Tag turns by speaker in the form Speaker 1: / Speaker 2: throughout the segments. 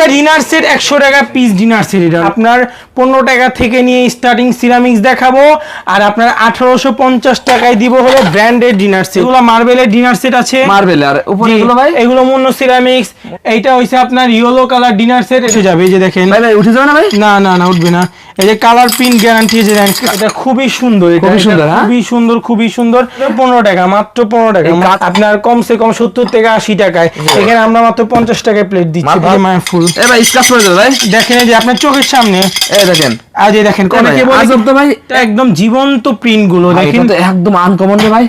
Speaker 1: একটা dinner set 100 টাকা piece dinner set. এটা আপনার 15 টাকা থেকে নিয়ে স্টার্টিং সিরামিক্স দেখাবো, আর আপনার 1850 টাকায় দিব হলো ব্র্যান্ডেড ডিনার সেট। এগুলো মার্বেলের ডিনার সেট আছে,
Speaker 2: মার্বেল। আর উপরে এগুলো ভাই,
Speaker 1: এগুলো মনো সিরামিক্স। এইটা হইছে আপনার ইয়েলো কালার ডিনার সেট। এসে যাবে, এই যে দেখেন
Speaker 2: ভাই ভাই উঠে যাবে না ভাই?
Speaker 1: না না না, উঠবে না। এই যে কালার প্রিন্ট গ্যারান্টি, যে এটা খুবই সুন্দর, এটা
Speaker 2: খুবই সুন্দর,
Speaker 1: খুবই সুন্দর, খুবই সুন্দর। 15 টাকা, মাত্র 15 টাকা। আপনার কমসে কম 70 থেকে 80 টাকায়। এখানে আমরা মাত্র 50 টাকায় প্লেট দিচ্ছি। ফুল
Speaker 2: এ ভাই স্ক্র্যাচ করে দেবে ভাই।
Speaker 1: দেখেন এই যে আপনার চোখের সামনে,
Speaker 2: এই দেখেন,
Speaker 1: আজ এই দেখেন অনেকে বলে
Speaker 2: আজব তো ভাই,
Speaker 1: একদম জীবন্ত প্রিন্ট গুলো দেখেন,
Speaker 2: এটা তো একদম আনকমন রে ভাই।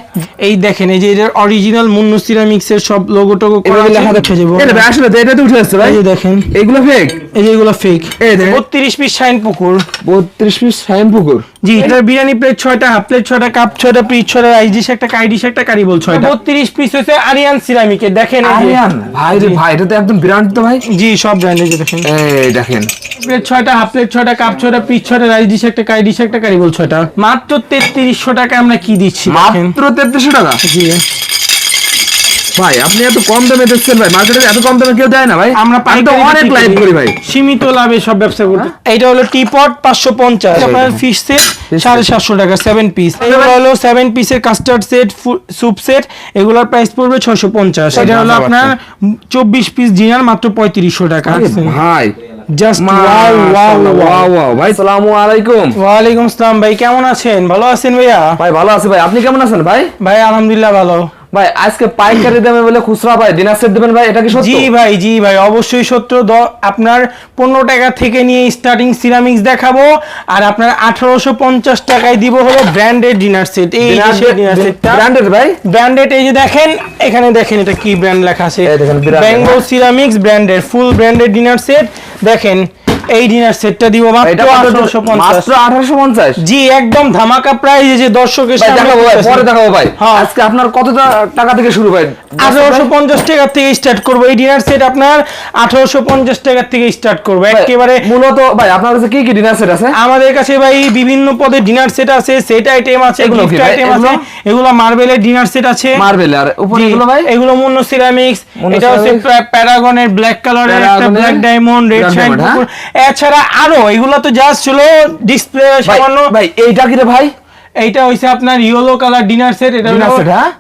Speaker 1: এই দেখেন এই যে এর অরিজিনাল মুন্নু সিরামিক্স এর সব লোগো টোগো করা লেখা দেখে যাবো।
Speaker 2: এটা ভাই আসলে এটা তো উঠে আসছে ভাই।
Speaker 1: এই যে দেখেন
Speaker 2: এগুলো ফেক,
Speaker 1: এই যে এগুলো ফেক।
Speaker 2: এই দেখেন
Speaker 1: 32 পিস শাইন পুকুর,
Speaker 2: 32 পিস শাইন পুকুর।
Speaker 1: জি, এটা বিরিয়ানি প্লেট 6টা, হাফ প্লেট 6টা, কাপ 6টা, পিস 6টা, রাইস ডিশ একটা, কাই ডিশ একটা, কারি বোল 6টা। 32 পিস হচ্ছে আরিয়ান সিরামিকের। দেখেন এই যে
Speaker 2: আরিয়ান ভাই রে ভাই, এটা তো একদম ব্র্যান্ড তো ভাই।
Speaker 1: জি, সব ব্র্যান্ডের। যে দেখেন
Speaker 2: এই দেখেন
Speaker 1: প্লেট 6টা, হাফ প্লেট 6টা, কাপ 6টা, পিস 6টা, রাইস ডিশ একটা, কাই ডিশ একটা, কারি বোল 6টা। মাত্র 3300 টাকা আমরা কি দিচ্ছি দেখেন।
Speaker 2: মাত্র 3300 টাকা।
Speaker 1: জি
Speaker 2: ভাই আপনি এত কম দামে দিচ্ছেন ভাই, মার্কেটে এত কম দামে কেউ দেয় না ভাই।
Speaker 1: আমরা
Speaker 2: তো অনেক লাইভ করি ভাই,
Speaker 1: সীমিত লাভে সব ব্যবসা করতে। এইটা হলো টিপট 550, আপনার ফিশ সেট 750 টাকা 7 পিস। এগুলো হলো 7 পিসের কাস্টার্ড সেট, স্যুপ সেট, এগুলোর প্রাইস পড়বে 650। এটা হলো আপনার 24 পিস ডিনার, মাত্র 3500 টাকা।
Speaker 2: ভাই
Speaker 1: just wow wow
Speaker 2: wow wow ভাই। আসসালামু আলাইকুম।
Speaker 1: ওয়ালাইকুম আসসালাম ভাই, কেমন আছেন? ভালো আছেন ভাইয়া?
Speaker 2: ভাই ভালো আছি ভাই, আপনি কেমন আছেন ভাই?
Speaker 1: ভাই আলহামদুলিল্লাহ ভালো।
Speaker 2: ভাই আজকে পাইকারি দামে বলে খুচরা ভাই ডিনার সেট দিবেন ভাই, এটা কি সত্য?
Speaker 1: জি ভাই, জি ভাই, অবশ্যই সত্য। আপনার 15 টাকা থেকে নিয়ে স্টার্টিং সিরামিক্স দেখাবো, আর আপনার 1850 টাকায় দিব হলো ব্র্যান্ডেড ডিনার সেট। এই ডিনার সেটটা
Speaker 2: ব্র্যান্ডেড ভাই,
Speaker 1: ব্র্যান্ডেড। এই যে দেখেন এখানে, দেখেন এটা কি ব্র্যান্ড লেখা আছে,
Speaker 2: এই দেখেন
Speaker 1: বেঙ্গল সিরামিক্স ব্র্যান্ডেড ফুল ব্র্যান্ডেড ডিনার সেট। দেখেন এই ডিনার সেটটা দিব মাত্র 1850।
Speaker 2: মাত্র 1850।
Speaker 1: জি, একদম ধামাকা প্রাইস। এই যে দর্শকের সামনে
Speaker 2: দেখাবো ভাই, পরে দেখাবো ভাই।
Speaker 1: হ্যাঁ,
Speaker 2: আজকে আপনার কত টাকা থেকে শুরু ভাই?
Speaker 1: 1850 টাকা থেকে স্টার্ট করবো। এই ডিনার সেট আপনার 1850 টাকা থেকে স্টার্ট করবো একেবারে।
Speaker 2: মূলত ভাই আপনার কাছে কি কি ডিনার সেট আছে?
Speaker 1: আমাদের কাছে ভাই বিভিন্ন পদের ডিনার সেট আছে, সেট আইটেম আছে, গিফট আইটেম আছে। এগুলো মার্বেলের ডিনার সেট আছে,
Speaker 2: মার্বেল। আর উপরে এগুলো ভাই,
Speaker 1: এগুলো মুন্নু সিরামিক্স। এটা হচ্ছে প্যারাগনের ব্ল্যাক কালারের একটা ব্ল্যাক ডায়মন্ড, রেড শাইন পুকুর। এছাড়া আরো এগুলো তো জাস্ট হলো ডিসপ্লে সামান্য।
Speaker 2: ভাই এইটা কি রে ভাই?
Speaker 1: এইটা হইছে আপনার ইয়েলো কালার ডিনার সেট। এটা হলো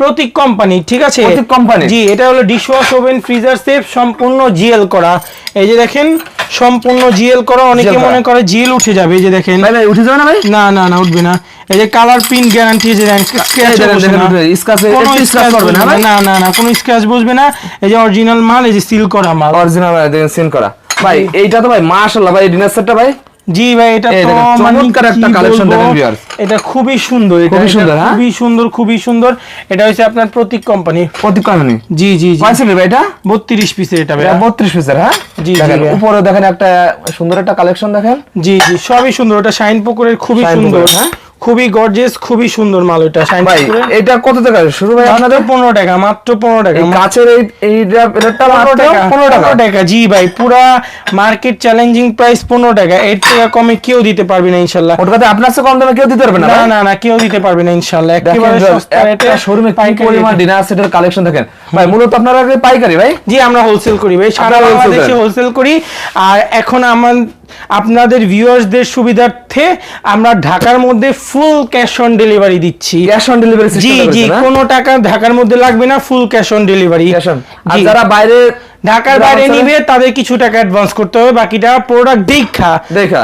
Speaker 1: প্রতীক কোম্পানি, ঠিক আছে?
Speaker 2: প্রতীক কোম্পানি।
Speaker 1: জি, এটা হলো ডিশওয়াশ ওভেন ফ্রিজার সেফ, সম্পূর্ণ জিএল করা। এই যে দেখেন সম্পূর্ণ জিএল করা। অনেকে মনে করে জিএল উঠে যাবে, এই যে দেখেন।
Speaker 2: ভাই ভাই উঠে যাবে না ভাই?
Speaker 1: না না না, উঠবে না। এই যে কালার প্রিন্ট গ্যারান্টি, যে স্ক্র্যাচ করবে না। না না না, কোনো স্ক্র্যাচ বসবে না। এই যে অরিজিনাল মাল, এই যে সিল করা মাল,
Speaker 2: অরিজিনাল দেখেন সিল করা। ভাই এইটা তো ভাই মাশাআল্লাহ ভাই ডিনার সেটটা ভাই।
Speaker 1: জি ভাই, এটা তো
Speaker 2: চমৎকার একটা কালেকশন দেখেন ভিউয়ার্স।
Speaker 1: এটা খুবই সুন্দর, এটা খুবই সুন্দর, খুবই সুন্দর, খুবই সুন্দর। এটা হচ্ছে আপনার প্রতীক কোম্পানি।
Speaker 2: প্রতীক কোম্পানি,
Speaker 1: জি জি জি।
Speaker 2: কয় সিটের ভাই এটা?
Speaker 1: 32 পিসের এটা ভাই।
Speaker 2: 32 পিসের। হ্যাঁ
Speaker 1: জি
Speaker 2: দেখেন
Speaker 1: জি।
Speaker 2: উপরে দেখেন একটা সুন্দর একটা কালেকশন দেখেন।
Speaker 1: জি জি, সবই সুন্দর। এটা শাইন পুকুরের, খুবই সুন্দর। হ্যাঁ, খুবই গর্জিয়াস, খুবই সুন্দর মাল। এটা শাইন পুকুরের।
Speaker 2: এটা কত টাকা শুরু ভাই আপনাদের?
Speaker 1: 15 টাকা, মাত্র 15 টাকা।
Speaker 2: কাছের এই রেটটা মাত্র 15 টাকা।
Speaker 1: জি ভাই, পুরা মার্কেট চ্যালেঞ্জিং প্রাইস 15 টাকা। এর থেকে কমে কেউ দিতে পারবে না ইনশাআল্লাহ।
Speaker 2: ওর কথা আপনার চেয়ে কম দামে কেউ দিতে পারবে না।
Speaker 1: না না না, কেউ দিতে পারবে না ইনশাআল্লাহ। একেবারে সস্তা রেটে
Speaker 2: শোরুমে পাইকারি পরিমাণ ডিনার সেটের কালেকশন দেখেন ভাই। মূলত আপনারা পাইকারি ভাই?
Speaker 1: জি, আমরা হোলসেল করি ভাই, সারা বাংলাদেশে হোলসেল করি। আর এখন আপনাদের ভিউয়ার্সদের সুবিধার্থে আমরা ঢাকার মধ্যে ফুল ক্যাশ অন ডেলিভারি দিচ্ছি।
Speaker 2: Cash on delivery system.
Speaker 1: জি জি, কোনো টাকা ঢাকার মধ্যে লাগবে না, ফুল ক্যাশ অন ডেলিভারি।
Speaker 2: আর যারা বাইরে,
Speaker 1: ঢাকার বাইরে নিবে তাদের কিছু টাকা অ্যাডভান্স করতে হবে, বাকিটা প্রোডাক্ট দেখা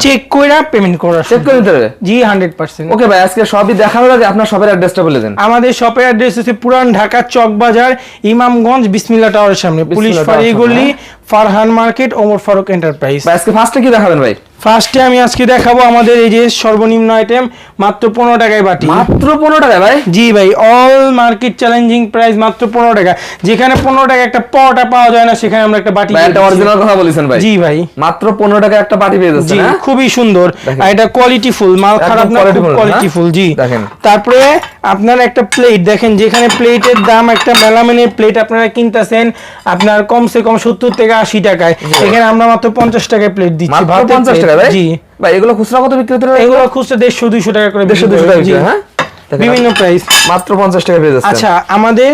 Speaker 1: চেক কইরা পেমেন্ট করা।
Speaker 2: চেক করে নিতে হবে?
Speaker 1: জি, 100%।
Speaker 2: ওকে ভাই, আজকে সবই দেখানোর আগে আপনার শপের অ্যাড্রেসটা বলে দেন।
Speaker 1: আমাদের শপের অ্যাড্রেস হচ্ছে পুরান ঢাকা চক বাজার, ইমামগঞ্জ, বিসমিল্লাহ টাওয়ারের সামনে, পুলিশ ফাঁড়ি গলি, ফারহান মার্কেট, ওমর ফারুক এন্টারপ্রাইজ।
Speaker 2: আজকে ফার্স্টে কি দেখাবেন ভাই?
Speaker 1: ফার্স্টে আমি আজকে দেখাবো আমাদের এই যে সর্বনিম্ন আইটেম, মাত্র 15 টাকায় বাটি।
Speaker 2: মাত্র 15 টাকায় ভাই?
Speaker 1: জি ভাই, অল মার্কেট চ্যালেঞ্জিং প্রাইস মাত্র 15 টাকা। যেখানে 15 টাকা একটা পটা পাওয়া যায় না, সেখানে আমরা একটা বাটি।
Speaker 2: এটা অরিজিনাল কথা বলেছেন ভাই।
Speaker 1: জি ভাই,
Speaker 2: মাত্র 15 টাকা একটা বাটি পেয়ে যাচ্ছেন।
Speaker 1: জি, খুবই সুন্দর। আর এটা কোয়ালিটি ফুল মাল, খারাপ না, কোয়ালিটি ফুল। জি
Speaker 2: দেখেন।
Speaker 1: তারপরে আপনার একটা প্লেট দেখেন, যেখানে প্লেটের দাম একটা মেলামেনের প্লেট আপনারা কিনতেছেন আপনার কমসে কম 70 থেকে 80 টাকায়, এখানে আমরা মাত্র 50 টাকায় প্লেট দিচ্ছি।
Speaker 2: মাত্র 50 টাকা ভাই?
Speaker 1: জি
Speaker 2: ভাই এগুলো খুচরা কত বিক্রি করতে?
Speaker 1: এগুলো খুচরা 150-200 টাকা করে।
Speaker 2: 150-200 টাকা। হ্যাঁ,
Speaker 1: বিভিন্ন প্রাইস,
Speaker 2: মাত্র 50 টাকা পেয়ে যাচ্ছে।
Speaker 1: আচ্ছা, আমাদের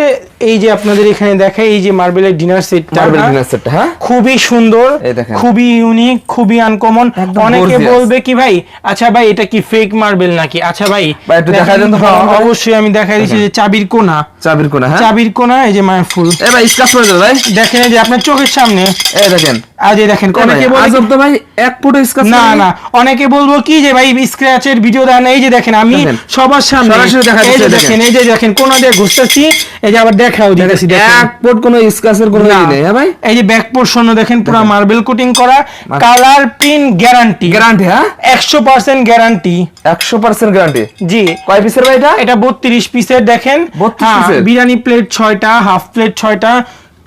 Speaker 1: এই যে আপনাদের এখানে দেখাই এই যে মার্বেলের ডিনার সেটটা,
Speaker 2: মার্বেল ডিনার সেট, হ্যাঁ
Speaker 1: খুবই সুন্দর,
Speaker 2: এই দেখেন।
Speaker 1: খুবই ইউনিক, খুবই আনকমন।
Speaker 2: একদম
Speaker 1: অনেকে
Speaker 2: gorgeous।
Speaker 1: বলবে কি ভাই আচ্ছা ভাই এটা কি ফেক মার্বেল নাকি, আচ্ছা ভাই
Speaker 2: ভাই একটু দেখাই দেন তো।
Speaker 1: হ্যাঁ, অবশ্যই আমি দেখাই দিচ্ছি যে চাবির কোনা,
Speaker 2: চাবির কোনা, হ্যাঁ
Speaker 1: চাবির কোনা এই যে মায়াফুল,
Speaker 2: এ ভাই স্ক্র্যাচ করে দাও ভাই,
Speaker 1: দেখেন এই যে আপনার চোখের সামনে,
Speaker 2: এই দেখেন
Speaker 1: আজ এই দেখেন অনেকে বলে
Speaker 2: আজব তো ভাই, এক ফুট স্ক্র্যাচ
Speaker 1: না না, অনেকে বলবো কি যে ভাই স্ক্র্যাচের ভিডিও দেন, এই যে দেখেন আমি
Speaker 2: দেখেন।
Speaker 1: সবার সামনে
Speaker 2: সরাসরি দেখা
Speaker 1: এই যে
Speaker 2: যাচ্ছে,
Speaker 1: দেখেন, এই যে দেখেন কোনা দিয়ে ঘুরতেছি, এই যে আবার দেখাও দিতেছি দেখেন,
Speaker 2: এক ফুট কোনো স্ক্র্যাচের কোনো
Speaker 1: না।
Speaker 2: ই নেই, হ্যাঁ ভাই
Speaker 1: এই যে ব্যাক পোরশন দেখেন পুরো মার্বেল কোটিং করা, কালার প্রিন্ট গ্যারান্টি,
Speaker 2: গ্যারান্টি, হ্যাঁ
Speaker 1: 100% গ্যারান্টি,
Speaker 2: 100% গ্যারান্টি।
Speaker 1: জি।
Speaker 2: কয় পিসের ভাই এটা?
Speaker 1: এটা 32 পিসের দেখেন,
Speaker 2: 32
Speaker 1: হ্যাঁ,
Speaker 2: পিসের?
Speaker 1: বিরিয়ানি প্লেট 6টা, হাফ প্লেট 6টা,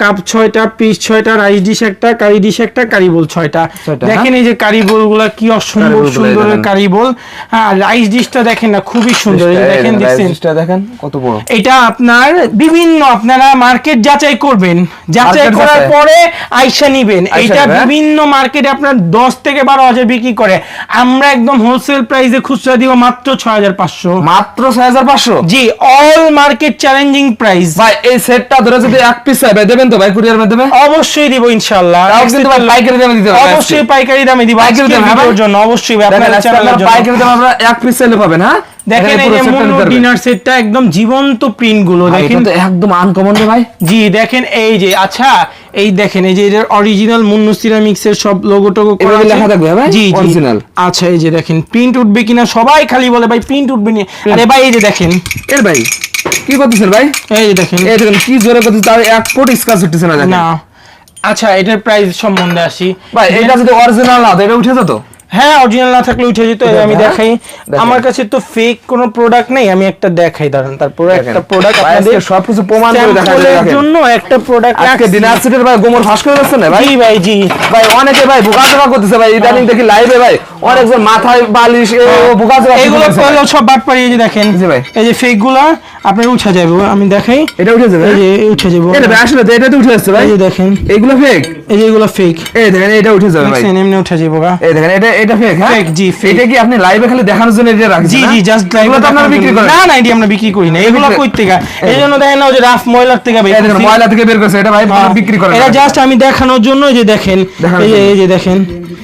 Speaker 1: কাপ 6টা, পিস 6টা, রাইস ডিশ একটা, কারি ডিশ একটা, কারি বোল 6টা।
Speaker 2: ছয়টা,
Speaker 1: দেখেন এই যে কারি বোল গুলা কি অসম্ভব
Speaker 2: কারি বোলগুলো
Speaker 1: সুন্দর
Speaker 2: দেখেন।
Speaker 1: কারি বোল, হ্যাঁ রাইস ডিশটা দেখেন না খুবই সুন্দর, এই যে দেখেন দেখছেন,
Speaker 2: রাইসটা দেখেন কত বড়।
Speaker 1: এটা আপনার বিভিন্ন আপনারা মার্কেট যাচাই করবেন, যাচাই
Speaker 2: Market
Speaker 1: করার
Speaker 2: যাচাই।
Speaker 1: পরে আইসা নিবেন।
Speaker 2: আইসা
Speaker 1: এটা
Speaker 2: নিবেন, হ্যাঁ?
Speaker 1: বিভিন্ন মার্কেটে আপনার 10 থেকে 12,000 বিক্রি করে, আমরা একদম হোলসেল প্রাইসে খুচরা দিব মাত্র 6,500।
Speaker 2: মাত্র 6500।
Speaker 1: জি, অল মার্কেট চ্যালেঞ্জিং প্রাইস।
Speaker 2: ভাই এই সেটটা ধরে যদি এক পিস চাই ভাই দেবেন তো ভাই, কুরিয়ার মাধ্যমে?
Speaker 1: অবশ্যই দিব ইনশাআল্লাহ,
Speaker 2: তাও কিন্তু ভাই পাইকারি দামে দিতে হবে
Speaker 1: অবশ্যই পাইকারি দামে দিব
Speaker 2: পাইকারি
Speaker 1: আজকের
Speaker 2: দামে, হ্যাঁ
Speaker 1: ভিডিওর
Speaker 2: ভাই?
Speaker 1: জন্য, অবশ্যই ভাই
Speaker 2: দেখেন
Speaker 1: আপনার
Speaker 2: আজকে
Speaker 1: চ্যানেলের
Speaker 2: আপনারা
Speaker 1: জন্য।
Speaker 2: পাইকারি দামে আমরা এক পিস চাইলে পাবেন, হ্যাঁ
Speaker 1: দেখেন
Speaker 2: এখানে
Speaker 1: এই
Speaker 2: পুরো
Speaker 1: যে
Speaker 2: সেটটা নিতে
Speaker 1: মুন্নু
Speaker 2: পারবেন।
Speaker 1: ডিনার সেটটা একদম জীবন্ত প্রিন্ট গুলো
Speaker 2: ভাই,
Speaker 1: দেখেন,
Speaker 2: এটা তো একদম আনকমন রে ভাই।
Speaker 1: জি দেখেন এই যে, আচ্ছা এই দেখেন এই যে এর অরিজিনাল মুন্নু সিরামিক্স এর সব লোগো টোগো করা
Speaker 2: এভাবে
Speaker 1: আছে।
Speaker 2: লেখা থাকবে, হ্যাঁ ভাই?
Speaker 1: জি জি
Speaker 2: Original।
Speaker 1: আচ্ছা এই যে দেখেন প্রিন্ট উঠবে কিনা, সবাই খালি বলে ভাই প্রিন্ট উঠবে না, আরে ভাই এই যে দেখেন,
Speaker 2: এর ভাই কি করতেছেন ভাই?
Speaker 1: এই যে দেখেন
Speaker 2: এই দেখেন কি জোরে করতেছে, তাও এক ফুট স্ক্র্যাচ উঠতেছে না দেখেন।
Speaker 1: না। আচ্ছা এটার প্রাইস সম্বন্ধে আসি
Speaker 2: ভাই এটা যদি অরিজিনাল না, তো এটা উঠে যেত।
Speaker 1: হ্যাঁ অরিজিনাল না থাকলে উঠে যেত, এই আমি
Speaker 2: হ্যাঁ?
Speaker 1: দেখাই,
Speaker 2: দেখেন।
Speaker 1: আমার কাছে তো ফেক কোনো প্রোডাক্ট নেই, আমি একটা দেখাই দাঁড়ান, তারপরে
Speaker 2: দেখেন।
Speaker 1: একটা প্রোডাক্ট
Speaker 2: ভাই,
Speaker 1: আপনাদের
Speaker 2: আজকে সবকিছু প্রমাণ করে দেখাই
Speaker 1: স্যাম্পলের
Speaker 2: দেখেন।
Speaker 1: জন্য একটা প্রোডাক্ট
Speaker 2: আজকে ডিনার সেটের ভাই গোমর ফাঁস করে যাচ্ছে না ভাই?
Speaker 1: জি ভাই জি,
Speaker 2: ভাই অনেকে ভাই বোকাচোকা করতেছে ভাই, ইদানিং দেখি লাইভে ভাই অনেকজন মাথায় বালিশ বোকাচোকা
Speaker 1: এইগুলো
Speaker 2: করতেছে ভাই।
Speaker 1: করলেও সব বাদ পারি, এই যে দেখেন
Speaker 2: জি ভাই।
Speaker 1: এই যে ফেক গুলা আপনার উঠে যাবে, আমি দেখাই,
Speaker 2: এটা উঠে যাবে,
Speaker 1: এই যে উঠে যাবে,
Speaker 2: এটা ভাই আসলে তো এটা তো উঠে যাচ্ছে ভাই,
Speaker 1: এই যে দেখেন
Speaker 2: এইগুলো ফেক।
Speaker 1: এই যে এগুলো ফেক,
Speaker 2: এই দেখেন এটা উঠে যাবে ভাই,
Speaker 1: দেখছেন এমনি উঠে যাবে গা।
Speaker 2: এই দেখেন এটা ফেক, হ্যাঁ
Speaker 1: Fake, জি, fake।
Speaker 2: এটা কি আপনি লাইভে খালি দেখানোর জন্য এটা রাখছেন?
Speaker 1: জি
Speaker 2: না?
Speaker 1: জি জাস্ট লাইভ,
Speaker 2: এগুলো তো আপনারা বিক্রি করেন
Speaker 1: না না এটি আমরা বিক্রি করি না, এগুলো কই থেকে, এই জন্য দেখেন না ওই যে রাফ ময়লার থেকে বের
Speaker 2: এই দেখেন
Speaker 1: করছি।
Speaker 2: ময়লা থেকে বের করছে, এটা ভাই
Speaker 1: হ্যাঁ,
Speaker 2: বিক্রি করেন
Speaker 1: এটা
Speaker 2: না।
Speaker 1: জাস্ট আমি দেখানোর জন্য, এই যে দেখেন
Speaker 2: দেখানোর
Speaker 1: এই যে দেখেন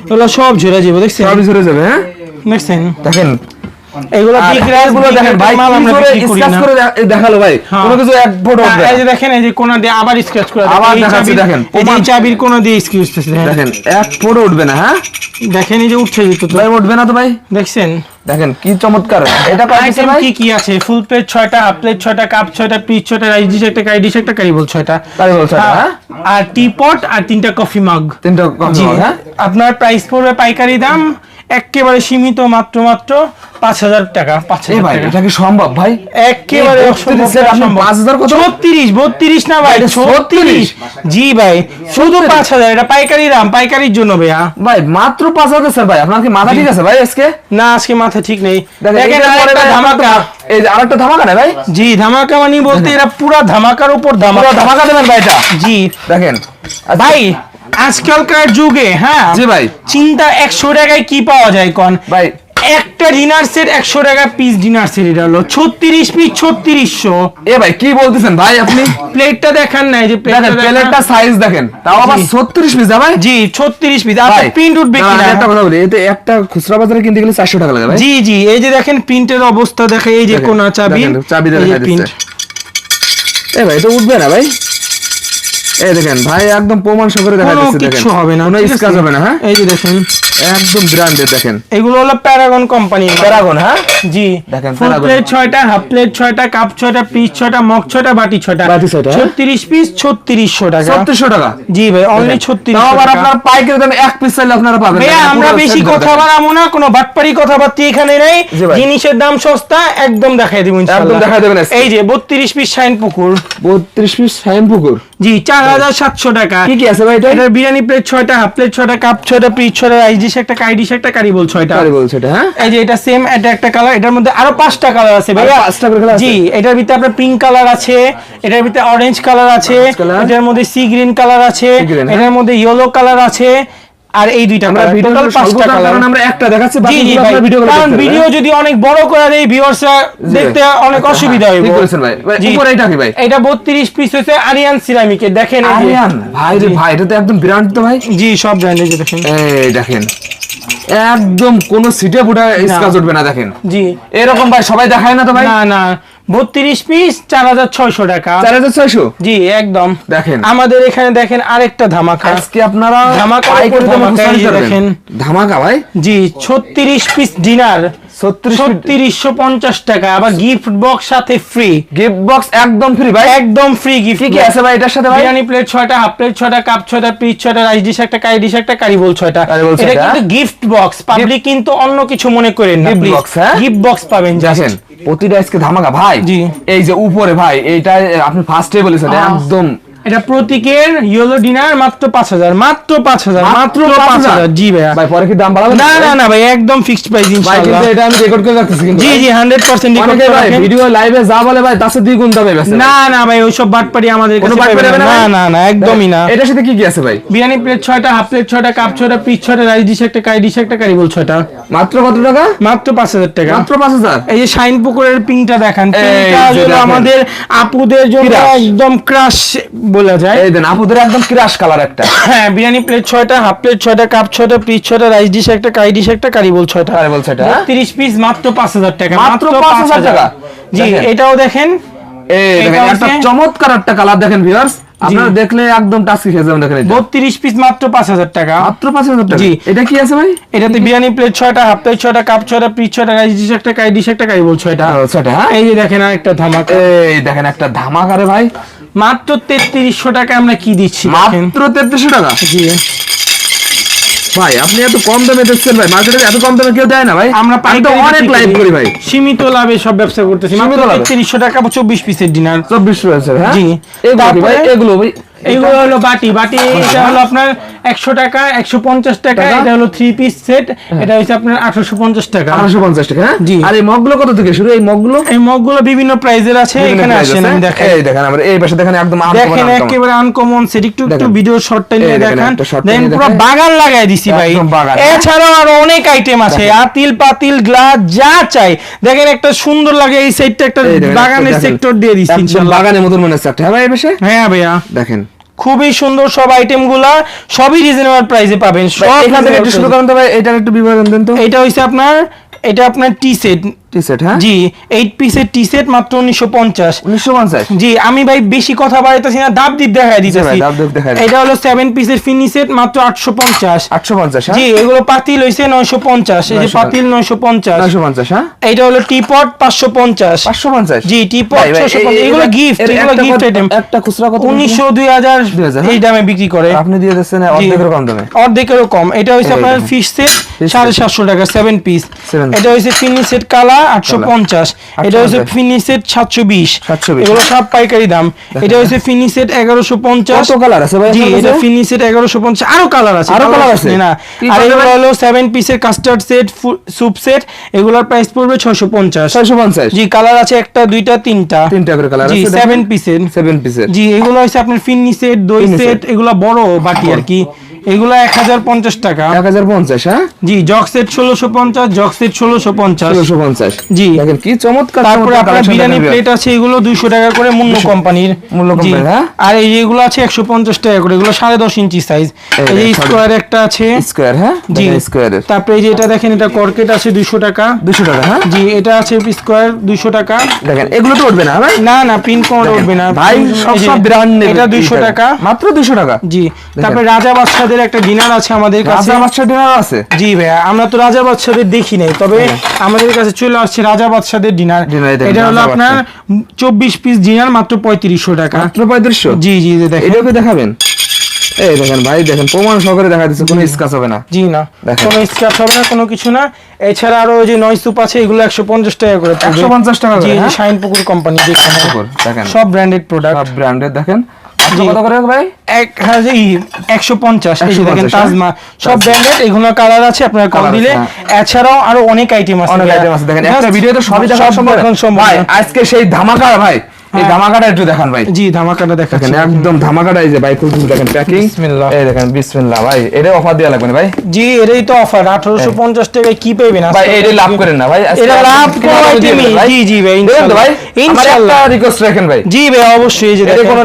Speaker 1: এগুলো সব ঝরে যাবে, দেখছেন
Speaker 2: সবই ঝরে যাবে, হ্যাঁ
Speaker 1: দেখছেন
Speaker 2: দেখেন
Speaker 1: এগুলো
Speaker 2: আর
Speaker 1: বিগ রাইস
Speaker 2: এগুলো দেখেন ভাই
Speaker 1: মাল
Speaker 2: কি
Speaker 1: আমরা
Speaker 2: জোরে
Speaker 1: বিক্রি করি
Speaker 2: স্ক্র্যাচ
Speaker 1: না।
Speaker 2: করে দেখালো ভাই,
Speaker 1: হ্যাঁ।
Speaker 2: কোনো কিছু এক ফটো উঠবে না।
Speaker 1: এই যে দেখেন এই যে কোনা দিয়ে আবার স্ক্র্যাচ করে
Speaker 2: আবার
Speaker 1: এই
Speaker 2: দেখাচ্ছি,
Speaker 1: চাবির-
Speaker 2: দেখেন,
Speaker 1: এই যে
Speaker 2: প্রমাণ।
Speaker 1: চাবির কোনা দিয়ে স্ক্র্যাচ করতেছে,
Speaker 2: দেখেন এক ফটো উঠবে না, হ্যাঁ
Speaker 1: দেখেন এই যে উঠছে যেত তো,
Speaker 2: ভাই উঠবে না তো ভাই,
Speaker 1: দেখছেন
Speaker 2: দেখেন কি চমৎকার। এটা কয় পিসের
Speaker 1: আইটেম
Speaker 2: ভাই?
Speaker 1: কি কি আছে, ফুল প্লেট 6টা, হাফ প্লেট 6টা, কাপ 6টা, পিস 6টা, রাইস ডিশ একটা, কারি ডিশ একটা, কারি বোল 6টা,
Speaker 2: কারি বোল 6টা, হ্যাঁ?
Speaker 1: আর টিপট আর 3টা কফি মাগ।
Speaker 2: তিনটা কম
Speaker 1: জি
Speaker 2: দাম, হ্যাঁ
Speaker 1: আপনার প্রাইস পড়বে পাইকারি দাম একেবারে সীমিত, মাত্র 5,000 টাকা,
Speaker 2: এই
Speaker 1: 5,000
Speaker 2: ভাই
Speaker 1: টাকা
Speaker 2: এটা কি সম্ভব ভাই?
Speaker 1: একেবারে
Speaker 2: এই
Speaker 1: অসম্ভব
Speaker 2: 32 আপনি
Speaker 1: সম্ভব।
Speaker 2: 5,000 কত?
Speaker 1: 32 না ভাই,
Speaker 2: ভাই, এটা
Speaker 1: 36 জি ভাই, শুধু 5,000, এটা পাইকারি দাম, পাইকারির জন্য ভাইয়া।
Speaker 2: ভাই মাত্র 5,000 স্যার ভাই, আপনার কি মাথা ঠিক আছে ভাই আজকে?
Speaker 1: না আজকে মাথা ঠিক নেই,
Speaker 2: দেখেন
Speaker 1: দেখেন
Speaker 2: এটার পরে
Speaker 1: আরেকটা
Speaker 2: ভাই
Speaker 1: ধামাকা,
Speaker 2: এই যে আরেকটা ধামাকা না ভাই,
Speaker 1: জি ধামাকা মানে বলতে এরা পুরা ধামাকার উপর
Speaker 2: পুরো
Speaker 1: ধামাকা,
Speaker 2: ধামাকা দেবেন ভাই এটা,
Speaker 1: জি
Speaker 2: দেখেন
Speaker 1: ভাই আজকালকার যুগে, হ্যাঁ
Speaker 2: জি ভাই
Speaker 1: চিন্তা 100 টাকায় কি পাওয়া যায় কোন,
Speaker 2: ভাই
Speaker 1: একটা ডিনার সেট 100 টাকা পিস, ডিনার সেট এটা হলো 36 পিস 3600।
Speaker 2: এ ভাই কি বলতেছেন ভাই আপনি?
Speaker 1: প্লেটটা দেখান না, এই যে
Speaker 2: দেখেন প্লেটটা সাইজ দেখেন, তাও আবার 36 পিস ভাই।
Speaker 1: জি 36 পিস, আপনার প্রিন্ট উঠবে
Speaker 2: না,
Speaker 1: কিনা,
Speaker 2: একটা কথা বলি, এতে একটা খুচরা বাজারে কিনতে গেলে 400 টাকা লাগে ভাই।
Speaker 1: জি জি এই যে দেখেন প্রিন্টের অবস্থা দেখে, এই যে
Speaker 2: দেখেন,
Speaker 1: কোনা চাবি,
Speaker 2: দেখেন, চাবি দিয়ে
Speaker 1: এই যে
Speaker 2: দেখা
Speaker 1: প্রিন্ট,
Speaker 2: দিচ্ছে। এ ভাই এটা উঠবে না ভাই, এই দেখেন ভাই একদম প্রমাণ সহকারে দেখা
Speaker 1: কোনো
Speaker 2: যাচ্ছে, দেখেন
Speaker 1: কিছু হবে না,
Speaker 2: কোনো
Speaker 1: ঠিক আছে?
Speaker 2: স্ক্র্যাচ হবে না, হ্যাঁ
Speaker 1: এই যে দেখেন
Speaker 2: একদম ব্র্যান্ডেড, দেখেন
Speaker 1: এগুলো হলো প্যারাগন কোম্পানি,
Speaker 2: প্যারাগন, হ্যাঁ
Speaker 1: জি
Speaker 2: দেখেন,
Speaker 1: ফুল
Speaker 2: Paragon।
Speaker 1: প্লেট 6টা, হাফ প্লেট 6টা, কাপ 6টা, পিস 6টা, মগ 6টা, বাটি 6টা,
Speaker 2: বাটি 6টা, হ্যাঁ?
Speaker 1: 36 পিস 3600 টাকা,
Speaker 2: 3600 টাকা।
Speaker 1: জি ভাই অনলি
Speaker 2: তাও
Speaker 1: 3600
Speaker 2: আবার
Speaker 1: টাকা।
Speaker 2: আপনার পাইকারি দামে এক পিস চাইলে আপনারা পাবেন।
Speaker 1: ভাইয়া
Speaker 2: দেখেন,
Speaker 1: আমরা
Speaker 2: পুরো
Speaker 1: বেশি
Speaker 2: set
Speaker 1: কথা
Speaker 2: দেখেন।
Speaker 1: বাড়াবো না, কোনো বাটপারি কথাবার্তা এখানে নেই,
Speaker 2: জি ভাই।
Speaker 1: জিনিসের দাম সস্তা, একদম দেখাই দিব ইনশাআল্লাহ,
Speaker 2: একদম দেখাই দেবেন আজকে।
Speaker 1: এই যে 32 পিস শাইন পুকুর,
Speaker 2: 32 পিস শাইন পুকুর,
Speaker 1: জি 4700 টাকা।
Speaker 2: কি কি আছে ভাই এটা?
Speaker 1: এটার বিরিয়ানি প্লেট 6টা, হাফ প্লেট 6টা, কাপ 6টা, পিস 6টা, রাইস ডিশ একটা, কারি ডিশ একটা, কারি বোল 6টা।
Speaker 2: কারি বলছে এটা, হ্যাঁ
Speaker 1: এই যে এটা সেম, এটা একটা কালার, এটার মধ্যে আরো 5টা কালার আছে ভাইয়া,
Speaker 2: 5টা করে কালার আছে?
Speaker 1: জি এটার ভিতরে আপনার পিঙ্ক কালার আছে, এটার ভিতরে অরেঞ্জ কালার আছে,
Speaker 2: Orange color।
Speaker 1: এটার মধ্যে সি গ্রিন কালার আছে,
Speaker 2: Sea green, হ্যাঁ।
Speaker 1: এটার মধ্যে ইয়েলো কালার আছে, আর এই দুইটা
Speaker 2: আমরা
Speaker 1: কালার,
Speaker 2: ভিডিও
Speaker 1: টোটাল 5টা কালার।
Speaker 2: কারণ আমরা একটা দেখাচ্ছি,
Speaker 1: জি
Speaker 2: বাকিগুলো
Speaker 1: জি ভাই,
Speaker 2: আপনারা ভিডিও করে
Speaker 1: কারণ
Speaker 2: দেখতে
Speaker 1: ভিডিও
Speaker 2: পারবেন।
Speaker 1: যদি অনেক বড় করে দেই ভিউয়ার্সরা দেখতে অনেক অসুবিধা
Speaker 2: হ্যাঁ,
Speaker 1: হইব।
Speaker 2: ঠিক বলেছেন ভাই।
Speaker 1: জি।
Speaker 2: উপরে এটা কি ভাই?
Speaker 1: এটা 32 পিস হইছে আরিয়ান সিরামিকের, দেখেন এই যে।
Speaker 2: আরিয়ান ভাই রে ভাই, এটা তো একদম ব্র্যান্ড তো ভাই।
Speaker 1: জি সব ব্র্যান্ডের, যে দেখেন।
Speaker 2: এই দেখেন একদম কোন সিটে ফুটা স্ক্র্যাচ উঠবে না, দেখেন।
Speaker 1: জি
Speaker 2: এরকম ভাই সবাই দেখায় না তো ভাই।
Speaker 1: না না, 32 পিস 4600 টাকা।
Speaker 2: 4600
Speaker 1: জি একদম।
Speaker 2: দেখেন
Speaker 1: আমাদের এখানে দেখেন আরেকটা ধামাকা,
Speaker 2: আজকে আপনারা
Speaker 1: ধামাকা
Speaker 2: পাইকারি দামে
Speaker 1: ধামাকা,
Speaker 2: খুচরা
Speaker 1: এই যে
Speaker 2: দিতে
Speaker 1: দেখেন।
Speaker 2: পারবেন। ধামাকা ভাই।
Speaker 1: জি 36 পিস ডিনার
Speaker 2: 3650
Speaker 1: টাকা, আবার গিফট বক্স সাথে ফ্রি।
Speaker 2: গিফট বক্স একদম ফ্রি ভাই।
Speaker 1: একদম ফ্রি গিফট।
Speaker 2: কি কি আছে ভাই এটার সাথে ভাই?
Speaker 1: বিরিয়ানি প্লেট 6টা, হাফ প্লেট 6টা, কাপ 6টা, পিস 6টা, রাইস ডিশ একটা, কারি ডিশ একটা, কারি বোল 6টা।
Speaker 2: কারি bowl
Speaker 1: এটা
Speaker 2: 6টা।
Speaker 1: কিন্তু গিফট বক্স, পাবলিক কিন্তু অন্য কিছু মনে করেন না,
Speaker 2: Gift
Speaker 1: প্লিজ।
Speaker 2: box, হ্যাঁ?
Speaker 1: গিফট বক্স পাবেন
Speaker 2: দেখেন
Speaker 1: জাস্ট।
Speaker 2: প্রতিটা আজকে ধামাকা ভাই।
Speaker 1: জি।
Speaker 2: এই যে উপরে ভাই, এইটা আপনি ফার্স্টে বলেছেন একদম
Speaker 1: এটা প্রতীকের ইয়েলো ডিনার মাত্র 5000, মাত্র 5000, মাত্র 5000। জি ভাইয়া।
Speaker 2: ভাই পরে কি দাম বাড়াবেন?
Speaker 1: না না না ভাই, একদম ফিক্সড প্রাইস
Speaker 2: ভাই
Speaker 1: ইনশাআল্লাহ।
Speaker 2: কিন্তু এটা আমি রেকর্ড করে রাখতেছি কিন্তু
Speaker 1: জি জি 100% রেকর্ড
Speaker 2: অনেকে
Speaker 1: করে
Speaker 2: ভাই
Speaker 1: রাখেন।
Speaker 2: ভিডিও লাইভে যা বলে ভাই তার সাথে দ্বিগুণ দামে বেচে।
Speaker 1: না না ভাই, ওইসব বাটপাড়ি আমাদের
Speaker 2: কোনো
Speaker 1: কাছে
Speaker 2: বাটপাড়ি
Speaker 1: পাবেন
Speaker 2: হবে
Speaker 1: না।
Speaker 2: না ভাই?
Speaker 1: না না, একদমই না।
Speaker 2: এটার সাথে কি কি আছে ভাই?
Speaker 1: বিরিয়ানি প্লেট 6টা, হাফ প্লেট 6টা, কাপ 6টা, পিস 6টা, রাইস ডিশ একটা, কারি ডিশ একটা, কারি বোল 6টা।
Speaker 2: মাত্র কত টাকা?
Speaker 1: মাত্র 5000 টাকা।
Speaker 2: মাত্র 5000।
Speaker 1: এই যে শাইন পুকুরের পিংটা দেখেন,
Speaker 2: এই
Speaker 1: পিংটা
Speaker 2: যে
Speaker 1: হলো
Speaker 2: দেখেন।
Speaker 1: আমাদের আপুদের জন্য
Speaker 2: Crush।
Speaker 1: একদম ক্রাশ বলা যায়।
Speaker 2: এই দেন আপুদের একদম ক্রাশ কালার একটা।
Speaker 1: হ্যাঁ, বিরিয়ানি প্লেট 6টা, হাফ প্লেট 6টা, কাপ 6টা, পিস 6টা, রাইস ডিশ একটা, কারি ডিশ একটা, কারি বোল 6টা।
Speaker 2: কারি bowl 6টা, হ্যাঁ?
Speaker 1: 30 পিস মাত্র 5000 টাকা।
Speaker 2: মাত্র 5000 টাকা।
Speaker 1: জি
Speaker 2: দেখেন।
Speaker 1: এটাও দেখেন।
Speaker 2: এই দেখেন
Speaker 1: এটা
Speaker 2: একটা
Speaker 1: হচ্ছে-
Speaker 2: চমৎকার একটা কালার দেখেন ভিউয়ার্স, আপনারা দেখলে একদম টাস্কি খেয়ে যাবেন। দেখেন এটা
Speaker 1: 32 পিস মাত্র 5000 টাকা।
Speaker 2: মাত্র 5000 টাকা।
Speaker 1: জি।
Speaker 2: এটা কি আছে ভাই?
Speaker 1: এটাতে বিরিয়ানি প্লেট 6টা, হাফ প্লেট 6টা, কাপ 6টা, পিস 6টা, রাইস ডিশ একটা, কারি ডিশ একটা, কারি বোল 6টা।
Speaker 2: 6টা, হ্যাঁ?
Speaker 1: এই যে দেখেন আরেকটা ধামাকা,
Speaker 2: এই দেখেন একটা ধামাকা রে ভাই।
Speaker 1: মাত্র 3300 টাকা আমরা কি দিচ্ছি দেখেন।
Speaker 2: মাত্র 3300 টাকা।
Speaker 1: জি
Speaker 2: ভাই আপনি এত কম দামে দিচ্ছেন ভাই, মার্কেটে এত কম দামে কেউ দেয় না ভাই।
Speaker 1: আমরা
Speaker 2: আমি তো
Speaker 1: পাইকারি
Speaker 2: অনেক
Speaker 1: বিক্রি
Speaker 2: লাইভ করি ভাই।
Speaker 1: সীমিত লাভে সব ব্যবসা করতেছি। মাত্র
Speaker 2: সীমিত লাভে?
Speaker 1: 3300 টাকা 24 পিসের ডিনার।
Speaker 2: 2400 আছে, হ্যাঁ?
Speaker 1: জি।
Speaker 2: এগুলো কি ভাই?
Speaker 1: তারপরে-
Speaker 2: এগুলো ভাই
Speaker 1: এইগুলো হলো বাটি, বাটি এটা হলো আপনার 100 টাকা, 150 টাকা।
Speaker 2: টাকা?
Speaker 1: এটা হলো 3 পিস সেট, এটা হচ্ছে আপনার 1850 টাকা।
Speaker 2: 850 টাকা, হ্যাঁ?
Speaker 1: জি।
Speaker 2: আর এই মগগুলো কত থেকে শুরু? এই মগগুলো
Speaker 1: এই মগগুলো বিভিন্ন প্রাইজের আছে,
Speaker 2: বিভিন্ন
Speaker 1: এখানে
Speaker 2: price
Speaker 1: আসেন
Speaker 2: আছে।
Speaker 1: আমি দেখাই।
Speaker 2: এই দেখেন আমরা এই পাশে দেখেন একদম uncommon,
Speaker 1: দেখেন
Speaker 2: uncommon।
Speaker 1: একেবারে আনকমন সেট, একটু একটু
Speaker 2: দেখেন।
Speaker 1: ভিডিও শর্টটা নিয়ে
Speaker 2: এই দেখেন,
Speaker 1: দেখান।
Speaker 2: একটা short
Speaker 1: দেন
Speaker 2: নিয়ে
Speaker 1: পুরো
Speaker 2: দেখাই।
Speaker 1: বাগান লাগাই দিছি ভাই।
Speaker 2: একদম বাগান।
Speaker 1: এছাড়াও আরো অনেক আইটেম আছে, আতিল পাতিল গ্লাস যা চাই। দেখেন একটা সুন্দর লাগে এই সেটটা, একটা
Speaker 2: এই দেখেন,
Speaker 1: বাগানের
Speaker 2: দেখেন।
Speaker 1: সেক্টর দিয়ে দিছি
Speaker 2: একদম
Speaker 1: ইনশাআল্লাহ।
Speaker 2: বাগানের মতন মনে হচ্ছে একটা, হ্যাঁ ভাই এই পাশে?
Speaker 1: হ্যাঁ ভাইয়া,
Speaker 2: দেখেন
Speaker 1: খুবই সুন্দর সব আইটেম গুলা, সবই রিজনেবল প্রাইসে পাবেন।
Speaker 2: ভাই,
Speaker 1: সব
Speaker 2: এখান থেকে একটু
Speaker 1: reasonable
Speaker 2: শুরু
Speaker 1: price-এ।
Speaker 2: করেন তো ভাই, এটার একটু বিবরণ দেন তো।
Speaker 1: এটা হইছে আপনার, এটা আপনার টি সেট।
Speaker 2: টি-শার্ট, হ্যাঁ?
Speaker 1: জি 8 পিসের টি সেট মাত্র 1950।
Speaker 2: 1950।
Speaker 1: জি আমি ভাই বেশি কথা বাড়াইতেছি না, দাব দিপ দেখাই দিতেছি।
Speaker 2: ভাই, দাব দিপ দেখাই দিন।
Speaker 1: এটা হলো 7 পিসের ফিনি সেট মাত্র 850।
Speaker 2: 850, হ্যাঁ?
Speaker 1: জি এগুলো পাতিল হইছে 950। এই যে
Speaker 2: 950
Speaker 1: পাতিল 950।
Speaker 2: 950, হ্যাঁ?
Speaker 1: এটা হলো টিপট 550।
Speaker 2: 550।
Speaker 1: জি টিপট
Speaker 2: ভাই, ভাই,
Speaker 1: 650।
Speaker 2: এই-
Speaker 1: এগুলো
Speaker 2: এই-
Speaker 1: গিফট,
Speaker 2: এর
Speaker 1: এগুলো
Speaker 2: একটা
Speaker 1: গিফট
Speaker 2: কত-
Speaker 1: আইটেম।
Speaker 2: একটা খুচরা কত?
Speaker 1: 1900 2000
Speaker 2: 2000,
Speaker 1: এই দামে বিক্রি করে।
Speaker 2: আপনি দিয়ে দিচ্ছেন অর্ধেকের কম দামে।
Speaker 1: অর্ধেকেরও কম। এটা হচ্ছে
Speaker 2: এই
Speaker 1: আপনার
Speaker 2: দেখেন।
Speaker 1: ফিশ সেট
Speaker 2: Fish
Speaker 1: 750 টাকা 7 পিস।
Speaker 2: 7
Speaker 1: এটা হচ্ছে ফিনি সেট কালা 850। এটা হচ্ছে
Speaker 2: 850
Speaker 1: ফিনি সেট 720।
Speaker 2: 720
Speaker 1: এগুলো সব পাইকারি দাম। এটা হচ্ছে ফিনি সেট 1150।
Speaker 2: কত কালার আছে ভাই?
Speaker 1: জি
Speaker 2: আপনার
Speaker 1: এটা
Speaker 2: কাছে?
Speaker 1: ফিনি সেট 1150। আরো কালার আছে,
Speaker 2: আরো colour আছে?
Speaker 1: না।
Speaker 2: কি
Speaker 1: আর
Speaker 2: colour
Speaker 1: এগুলো
Speaker 2: ভাই?
Speaker 1: হলো 7 পিসের কাস্টার্ড সেট, স্যুপ সেট। এগুলোর প্রাইস পড়বে 650।
Speaker 2: 650।
Speaker 1: জি কালার আছে একটা দুইটা তিনটা।
Speaker 2: তিনটা করে কালার
Speaker 1: জি
Speaker 2: আছে।
Speaker 1: 7 পিসের।
Speaker 2: 7 পিসের।
Speaker 1: জি এগুলো হচ্ছে আপনার ফিন্নি সেট, দই
Speaker 2: ফিন্নি
Speaker 1: সেট,
Speaker 2: set।
Speaker 1: এগুলো বড় বাটি আর কি। এগুলো 1050 টাকা।
Speaker 2: 1050, হ্যাঁ?
Speaker 1: জি জগ সেট 1650, জগ সেট 1650।
Speaker 2: 1650।
Speaker 1: জি
Speaker 2: দেখেন কি চমৎকার
Speaker 1: তারপরে
Speaker 2: চমৎকার
Speaker 1: আপনার
Speaker 2: collection
Speaker 1: বিরিয়ানি
Speaker 2: দেখেন
Speaker 1: প্লেট আছে, এগুলো 200 টাকা করে মুন্ন কোম্পানির।
Speaker 2: মুন্ন
Speaker 1: জি।
Speaker 2: কোম্পানির, হ্যাঁ?
Speaker 1: আর এই যেগুলো আছে 150 টাকা করে, এগুলো 10.5 ইঞ্চি সাইজ। এই যে
Speaker 2: দেখেন,
Speaker 1: স্কোয়ার একটা আছে।
Speaker 2: স্কয়ার, হ্যাঁ?
Speaker 1: জি
Speaker 2: দেখেন স্কয়ারের
Speaker 1: তারপরে এই যে এটা দেখেন, এটা কর্কেট আছে 200 টাকা।
Speaker 2: 200 টাকা, হ্যাঁ?
Speaker 1: জি এটা আছে স্কোয়ার 200 টাকা।
Speaker 2: দেখেন এগুলো তো উঠবে না ভাই?
Speaker 1: না না প্রিন্ট কোন উঠবে না
Speaker 2: ভাই সব
Speaker 1: এই যে
Speaker 2: সব ব্র্যান্ড
Speaker 1: এটা 200 টাকা।
Speaker 2: মাত্র 200 টাকা।
Speaker 1: জি তারপরে রাজা বাদশাদের একটা ডিনার আছে আমাদের কাছে।
Speaker 2: রাজা বাদশা ডিনার আছে?
Speaker 1: জি ভাইয়া, আমরা তো রাজা বাদশাদের দেখি নাই, তবে আমাদের কাছে চলে আসছে রাজা বাদশাদের ডিনার।
Speaker 2: ডিনার, এই দেখেন,
Speaker 1: এটা হলো
Speaker 2: রাজা
Speaker 1: আপনার 24 পিস ডিনার মাত্র 3500 টাকা।
Speaker 2: মাত্র 3500।
Speaker 1: জি জি জি দেখেন।
Speaker 2: এটাকে দেখাবেন? এই দেখেন ভাই, দেখেন প্রমাণ সহকারে দেখা দিচ্ছে, কোনো স্ক্র্যাচ হবে না।
Speaker 1: জি না
Speaker 2: দেখেন।
Speaker 1: কোনো স্ক্র্যাচ হবে না, কোনো কিছু না। এছাড়া আরো ওই যে নয় সুপ আছে, এগুলো 150 টাকা করে পড়বে।
Speaker 2: 150 টাকা
Speaker 1: জি
Speaker 2: করে,
Speaker 1: জি
Speaker 2: হ্যাঁ?
Speaker 1: শাইন পুকুর কোম্পানি দেখেন,
Speaker 2: দেখেন
Speaker 1: সব ব্র্যান্ডেড প্রোডাক্ট।
Speaker 2: সব ব্র্যান্ডের। দেখেন
Speaker 1: জি।
Speaker 2: কত করে ভাই?
Speaker 1: 150। এই যে দেখেন
Speaker 2: 150,
Speaker 1: তাজমা, সব ব্র্যান্ডেড। এগুলো কালার আছে, আপনারা কল
Speaker 2: Colour
Speaker 1: দিলে।
Speaker 2: আছে,
Speaker 1: এছাড়াও আরো অনেক আইটেম আছে,
Speaker 2: অনেক
Speaker 1: ভাইয়া।
Speaker 2: আইটেম আছে। দেখেন একটা
Speaker 1: Just
Speaker 2: ভিডিওতে সবই দেখা
Speaker 1: সব
Speaker 2: সম্ভব
Speaker 1: দেখানো
Speaker 2: না।
Speaker 1: সম্ভব
Speaker 2: ভাই
Speaker 1: না।
Speaker 2: আজকে সেই ধামাকা ভাই, এই ধামাকাটা একটু দেখান ভাই।
Speaker 1: জি ধামাকাটা দেখাচ্ছি
Speaker 2: দেখেন একদম ধামাকাটা, এই যে ভাই খুব দেখেন প্যাকিং,
Speaker 1: বিসমিল্লাহ।
Speaker 2: এই দেখেন বিসমিল্লাহ ভাই, এটা অফার দেয়া লাগবে না ভাই?
Speaker 1: জি এটাই তো অফার, 1850 টাকায় কি পাবেন
Speaker 2: ভাই এটা লাভ করেন না ভাই,
Speaker 1: এটা লাভ করাই তুমি। জি জি ভাই
Speaker 2: ইনশাআল্লাহ ভাই,
Speaker 1: ইনশাআল্লাহ
Speaker 2: একটা রিকোয়েস্ট রাখেন ভাই।
Speaker 1: জি ভাই অবশ্যই, এই যে
Speaker 2: এতে
Speaker 1: দেখেন
Speaker 2: কোনো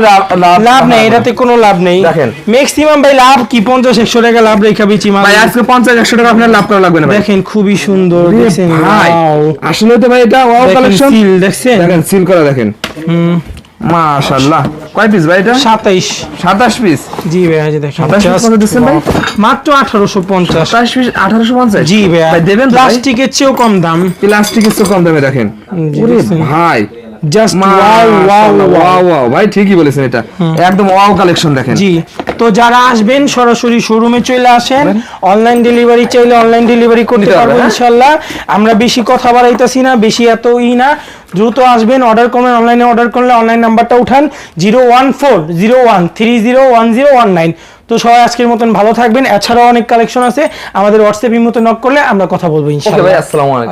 Speaker 1: লাভ নেই, এটাতে কোনো লাভ নেই।
Speaker 2: দেখেন
Speaker 1: ম্যাক্সিমাম ভাই লাভ কি 50-100 টাকা লাভ রেখা বেচি মাল
Speaker 2: ভাই, আজকে 50-100 টাকা আপনার লাভ করা লাগবে না ভাই।
Speaker 1: দেখেন খুবই সুন্দর দেখছেন
Speaker 2: ভাই
Speaker 1: ওয়াও
Speaker 2: আসলে তো ভাই এটা ওয়াও কালেকশন,
Speaker 1: সিল দেখছেন
Speaker 2: দেখেন সিল করা দেখেন, মাশাআল্লাহ। কয় পিস ভাই এটা?
Speaker 1: 27
Speaker 2: পিস।
Speaker 1: জি ভাই এই যে দেখেন
Speaker 2: 27 পিস কত দিচ্ছেন ভাই?
Speaker 1: মাত্র 1850।
Speaker 2: 27 পিস 1850?
Speaker 1: জি ভাই
Speaker 2: দেবেন তো ভাই?
Speaker 1: প্লাস্টিকের চেয়েও কম দাম,
Speaker 2: প্লাস্টিকের চেয়ে কম দামে দেখেন।
Speaker 1: জি,
Speaker 2: ওরে
Speaker 1: দেখছেন।
Speaker 2: ভাই
Speaker 1: just wow wow
Speaker 2: wow wow ভাই, ঠিকই বলেছেন, এটা একদম ওয়াও কালেকশন দেখেন।
Speaker 1: জি তো যারা আসবেন সরাসরি শোরুমে চলে আসেন, অনলাইন ডেলিভারি চাইলে অনলাইন ডেলিভারি করতে
Speaker 2: নিতে
Speaker 1: পারবো
Speaker 2: পারবেন, হ্যাঁ?
Speaker 1: ইনশাআল্লাহ। আমরা বেশি কথা বাড়াইতাছি না, বেশি এত না, দ্রুত আসবেন, অর্ডার করবেন। অনলাইনে অর্ডার করলে অনলাইন নাম্বারটা উঠান 01401301019। তো সবাই আজকের মতন ভালো থাকবেন। এছাড়াও অনেক কালেকশন আছে, আমাদের হোয়াটসঅ্যাপ ইমোতে নক করলে আমরা কথা বলবো
Speaker 2: ওকে
Speaker 1: ইনশাআল্লাহ।
Speaker 2: ভাই, আসসালামু আলাইকুম।